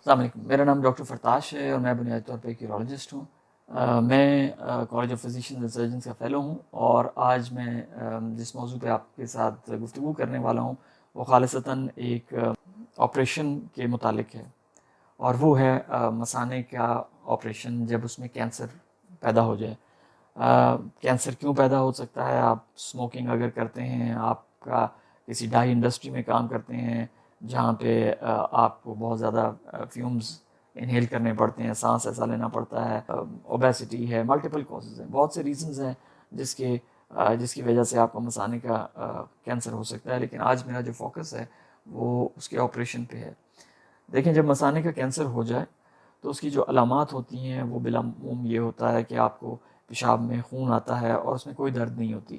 السلام علیکم، میرا نام ڈاکٹر فرتاش ہے اور میں بنیادی طور پہ ایک یورولوجسٹ ہوں۔ میں کالج آف فزیشینز اینڈ سرجنز کا فیلو ہوں، اور آج میں جس موضوع پہ آپ کے ساتھ گفتگو کرنے والا ہوں وہ خالصتاً ایک آپریشن کے متعلق ہے، اور وہ ہے مثانے کا آپریشن جب اس میں کینسر پیدا ہو جائے۔ کینسر کیوں پیدا ہو سکتا ہے؟ آپ اسموکنگ اگر کرتے ہیں، آپ کا کسی ڈائی انڈسٹری میں کام کرتے ہیں جہاں پہ آپ کو بہت زیادہ فیومز انہیل کرنے پڑتے ہیں، سانس ایسا لینا پڑتا ہے، اوبیسٹی ہے، ملٹیپل کازز ہیں، بہت سے ریزنز ہیں جس کی وجہ سے آپ کو مثانے کا کینسر ہو سکتا ہے۔ لیکن آج میرا جو فوکس ہے وہ اس کے آپریشن پہ ہے۔ دیکھیں، جب مثانے کا کینسر ہو جائے تو اس کی جو علامات ہوتی ہیں وہ بالعموم یہ ہوتا ہے کہ آپ کو پیشاب میں خون آتا ہے اور اس میں کوئی درد نہیں ہوتی،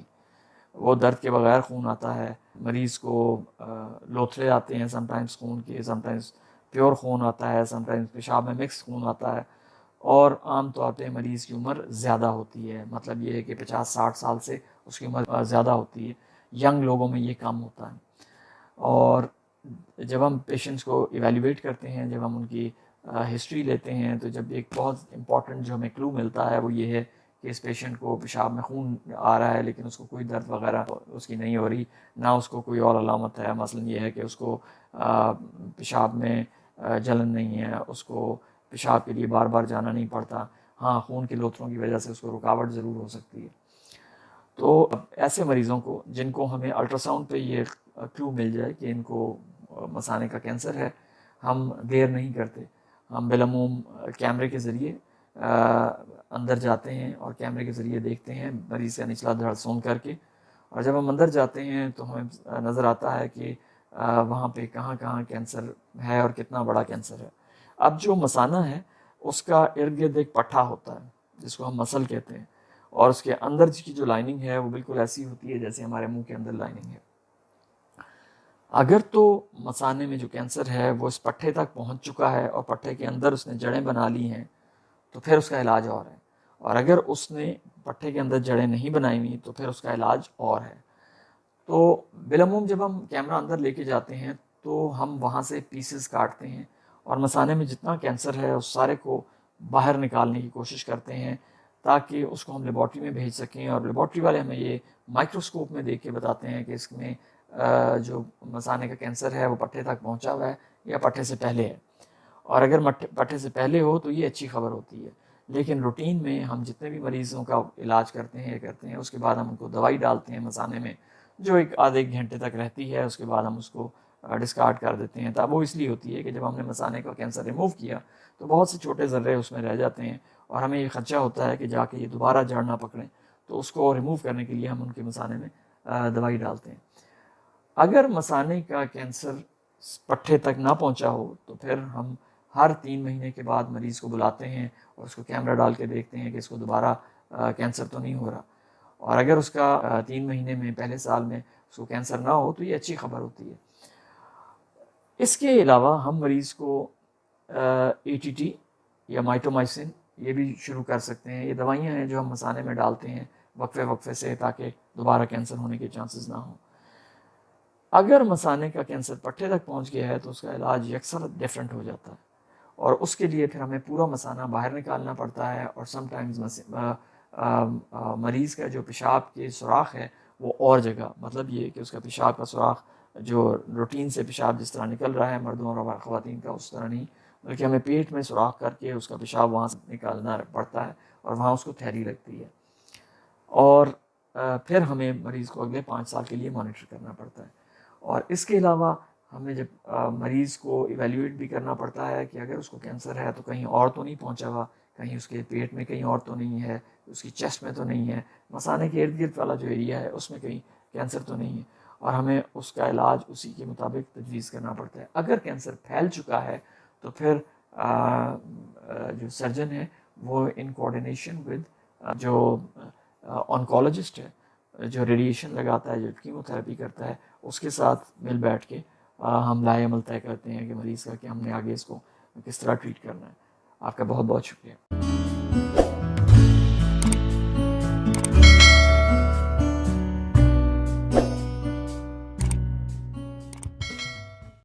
وہ درد کے بغیر خون آتا ہے۔ مریض کو لوتھڑے آتے ہیں سم ٹائمز خون کے، سم ٹائمز پیور خون آتا ہے، سم ٹائمز پیشاب میں مکس خون آتا ہے، اور عام طور پہ مریض کی عمر زیادہ ہوتی ہے۔ مطلب یہ ہے کہ 50-60 سال سے اس کی عمر زیادہ ہوتی ہے۔ ینگ لوگوں میں یہ کم ہوتا ہے۔ اور جب ہم پیشنٹس کو ایویلیویٹ کرتے ہیں، جب ہم ان کی ہسٹری لیتے ہیں، تو جب ایک بہت امپورٹنٹ جو ہمیں کلو ملتا ہے وہ یہ ہے کہ اس پیشنٹ کو پیشاب میں خون آ رہا ہے لیکن اس کو کوئی درد وغیرہ اس کی نہیں ہو رہی، نہ اس کو کوئی اور علامت ہے۔ مثلا یہ ہے کہ اس کو پیشاب میں جلن نہیں ہے، اس کو پیشاب کے لیے بار بار جانا نہیں پڑتا، ہاں خون کے لوتھڑوں کی وجہ سے اس کو رکاوٹ ضرور ہو سکتی ہے۔ تو ایسے مریضوں کو جن کو ہمیں الٹرا ساؤنڈ پہ یہ کلو مل جائے کہ ان کو مثانے کا کینسر ہے، ہم دیر نہیں کرتے، ہم بالعموم کیمرے کے ذریعے اندر جاتے ہیں اور کیمرے کے ذریعے دیکھتے ہیں مریض کا نچلا دھڑ سون کر کے، اور جب ہم اندر جاتے ہیں تو ہمیں نظر آتا ہے کہ وہاں پہ کہاں کہاں کینسر ہے اور کتنا بڑا کینسر ہے۔ اب جو مثانہ ہے اس کا ارد گرد ایک پٹھا ہوتا ہے جس کو ہم مسل کہتے ہیں، اور اس کے اندر کی جو لائننگ ہے وہ بالکل ایسی ہوتی ہے جیسے ہمارے منہ کے اندر لائننگ ہے۔ اگر تو مثانے میں جو کینسر ہے وہ اس پٹھے تک پہنچ چکا ہے اور پٹھے کے اندر اس نے جڑیں بنا لی ہیں تو پھر اس کا علاج اور ہے، اور اگر اس نے پٹھے کے اندر جڑیں نہیں بنائی ہوئی تو پھر اس کا علاج اور ہے۔ تو بالعموم جب ہم کیمرہ اندر لے کے جاتے ہیں تو ہم وہاں سے پیسز کاٹتے ہیں اور مثانے میں جتنا کینسر ہے اس سارے کو باہر نکالنے کی کوشش کرتے ہیں تاکہ اس کو ہم لیبارٹری میں بھیج سکیں، اور لیبارٹری والے ہمیں یہ مائکروسکوپ میں دیکھ کے بتاتے ہیں کہ اس میں جو مثانے کا کینسر ہے وہ پٹھے تک پہنچا ہوا ہے یا پٹھے سے پہلے ہے، اور اگر پٹھے سے پہلے ہو تو یہ اچھی خبر ہوتی ہے۔ لیکن روٹین میں ہم جتنے بھی مریضوں کا علاج کرتے ہیں اس کے بعد ہم ان کو دوائی ڈالتے ہیں مثانے میں جو آدھے ایک گھنٹے تک رہتی ہے، اس کے بعد ہم اس کو ڈسکارڈ کر دیتے ہیں۔ تو وہ اس لیے ہوتی ہے کہ جب ہم نے مثانے کا کینسر ریموو کیا تو بہت سے چھوٹے ذرے اس میں رہ جاتے ہیں، اور ہمیں یہ خدشہ ہوتا ہے کہ جا کے یہ دوبارہ جڑ نہ پکڑیں، تو اس کو ریموو کرنے کے لیے ہم ان کے مثانے میں دوائی ڈالتے ہیں۔ اگر مثانے کا کینسر پٹھے تک نہ پہنچا ہو تو پھر ہم ہر 3 مہینے کے بعد مریض کو بلاتے ہیں اور اس کو کیمرہ ڈال کے دیکھتے ہیں کہ اس کو دوبارہ کینسر تو نہیں ہو رہا، اور اگر اس کا 3 مہینے میں پہلے سال میں اس کو کینسر نہ ہو تو یہ اچھی خبر ہوتی ہے۔ اس کے علاوہ ہم مریض کو ATT یا مائٹومائسن یہ بھی شروع کر سکتے ہیں۔ یہ دوائیاں ہیں جو ہم مثانے میں ڈالتے ہیں وقفے سے تاکہ دوبارہ کینسر ہونے کے چانسز نہ ہوں۔ اگر مثانے کا کینسر پٹھے تک پہنچ گیا ہے تو اس کا علاج یکسر ڈیفرنٹ ہو جاتا ہے، اور اس کے لیے پھر ہمیں پورا مثانہ باہر نکالنا پڑتا ہے، اور سم ٹائمز مریض کا جو پیشاب کے سوراخ ہے وہ اور جگہ، مطلب یہ کہ اس کا پیشاب کا سوراخ جو روٹین سے پیشاب جس طرح نکل رہا ہے مردوں اور خواتین کا اس طرح نہیں، بلکہ ہمیں پیٹ میں سوراخ کر کے اس کا پیشاب وہاں سے نکالنا پڑتا ہے اور وہاں اس کو تھیلی لگتی ہے، اور پھر ہمیں مریض کو اگلے 5 سال کے لیے مانیٹر کرنا پڑتا ہے۔ اور اس کے علاوہ ہمیں جب مریض کو ایویلیویٹ بھی کرنا پڑتا ہے کہ اگر اس کو کینسر ہے تو کہیں اور تو نہیں پہنچا ہوا، کہیں اس کے پیٹ میں کہیں اور تو نہیں ہے، اس کی چیسٹ میں تو نہیں ہے، مثانے کے ارد گرد والا جو ایریا ہے اس میں کہیں کینسر تو نہیں ہے، اور ہمیں اس کا علاج اسی کے مطابق تجویز کرنا پڑتا ہے۔ اگر کینسر پھیل چکا ہے تو پھر جو سرجن ہے وہ ان کوآرڈینیشن ود جو آنکولوجسٹ ہے، جو ریڈیشن لگاتا ہے، جو کیمو تھراپی کرتا ہے، اس کے ساتھ مل بیٹھ کے ہم لائے عمل طے کرتے ہیں کہ مریض کا کہ ہم نے آگے اس کو کس طرح ٹریٹ کرنا ہے۔ آپ کا بہت بہت شکریہ۔